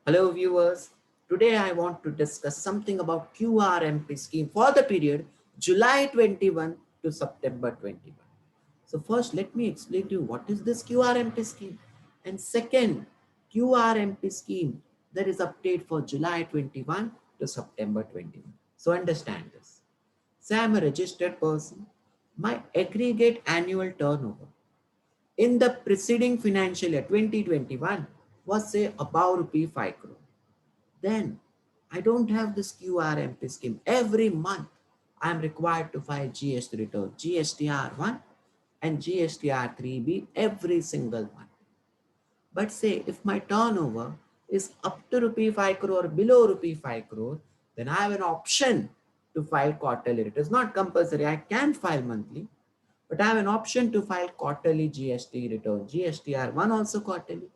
Hello viewers, today I want to discuss something about QRMP scheme for the period July 21 to September 21. So first let me explain to you what is this QRMP scheme, and second, QRMP scheme that is update for July 21 to September 21. So understand this. Say I am a registered person. My aggregate annual turnover in the preceding financial year 2021 was say about rupee 5 crore. Then I don't have this QRMP scheme. Every month I am required to file GST return, GSTR1 and GSTR3B every single month. But say if my turnover is up to rupee 5 crore or below rupee 5 crore, then I have an option to file quarterly. It is not compulsory. I can file monthly, but I have an option to file quarterly GST return. GSTR1 also quarterly,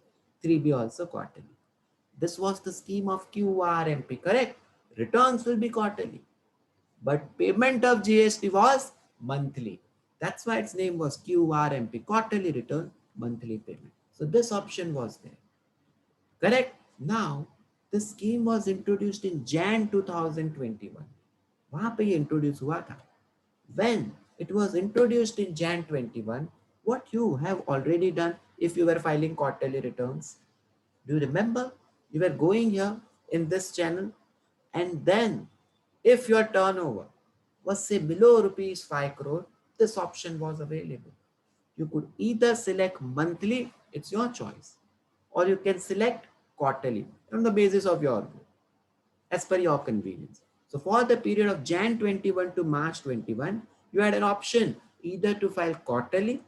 3B also quarterly. This was the scheme of QRMP, correct? Returns will be quarterly, but payment of GST was monthly. That's why its name was QRMP, quarterly return, monthly payment. So this option was there, correct? Now, this scheme was introduced in Jan 2021. वहाँ पे ये introduce हुआ था. When it was introduced in Jan 21, what you have already done if you were filing quarterly returns? Do you remember? You were going here in this channel, and then if your turnover was say below rupees 5 crore, this option was available. You could either select monthly, it's your choice, or you can select quarterly on the basis of your view, as per your convenience. So for the period of Jan 21 to March 21, you had an option either to file quarterly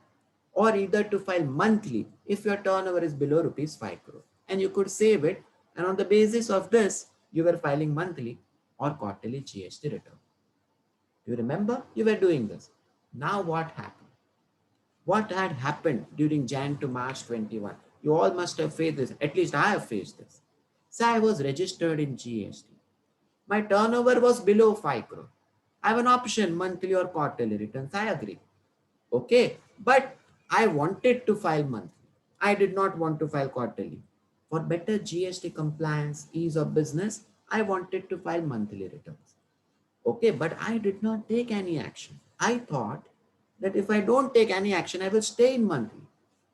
or either to file monthly if your turnover is below rupees 5 crore. And you could save it, and on the basis of this, you were filing monthly or quarterly GST return. Do you remember? You were doing this. Now what happened? What had happened during Jan to March 21? You all must have faced this. At least I have faced this. Say I was registered in GST. My turnover was below 5 crore. I have an option monthly or quarterly returns. I agree. Okay. But I wanted to file monthly. I did not want to file quarterly. For better GST compliance, ease of business, I wanted to file monthly returns. Okay, but I did not take any action. I thought that if I don't take any action, I will stay in monthly.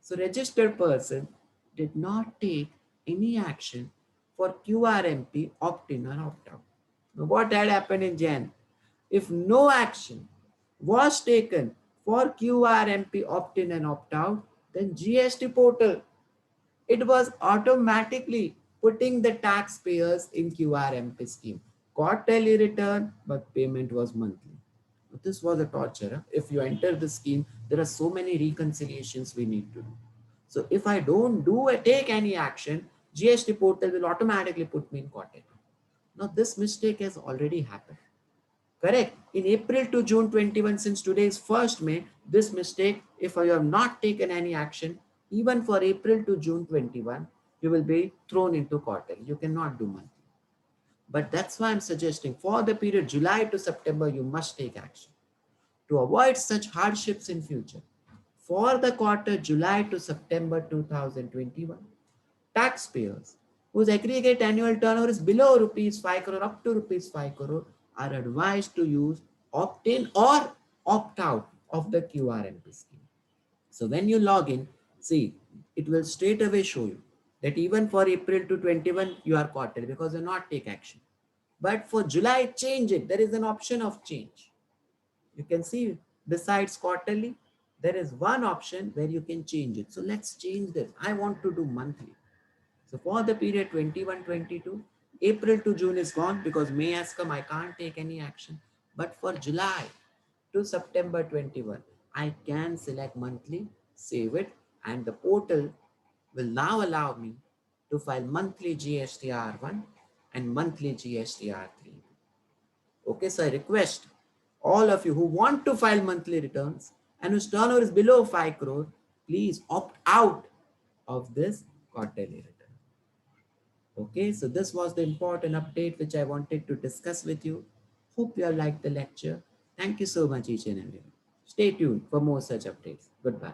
So registered person did not take any action for QRMP opt-in or opt-out. Now what had happened in Jan? If no action was taken for QRMP opt-in and opt-out, then GST portal, it was automatically putting the taxpayers in QRMP scheme. Quarterly return, but payment was monthly. This was a torture. Huh? If you enter the scheme, there are so many reconciliations we need to do. So if I don't take any action, GST portal will automatically put me in quarterly. Now this mistake has already happened. Correct. In April to June 21, since today is 1st May, this mistake, if you have not taken any action, even for April to June 21, you will be thrown into quarterly. You cannot do monthly. But that's why I'm suggesting for the period July to September, you must take action to avoid such hardships in future. For the quarter July to September 2021, taxpayers whose aggregate annual turnover is below rupees 5 crore up to rupees 5 crore are advised to use opt-in or opt-out of the QRMP scheme. So when you log in, see, it will straight away show you that even for April to 21, you are quarterly because you not take action. But for July, change it. There is an option of change. You can see besides quarterly, there is one option where you can change it. So let's change this. I want to do monthly. So for the period 21-22, April to June is gone because May has come. I can't take any action. But for July to September 21, I can select monthly, save it, and the portal will now allow me to file monthly GSTR1 and monthly GSTR3. Okay, so I request all of you who want to file monthly returns and whose turnover is below 5 crore, please opt out of this quarterly return. Okay, so this was the important update which I wanted to discuss with you. Hope you have liked the lecture. Thank you so much, each and everyone. Stay tuned for more such updates. Goodbye.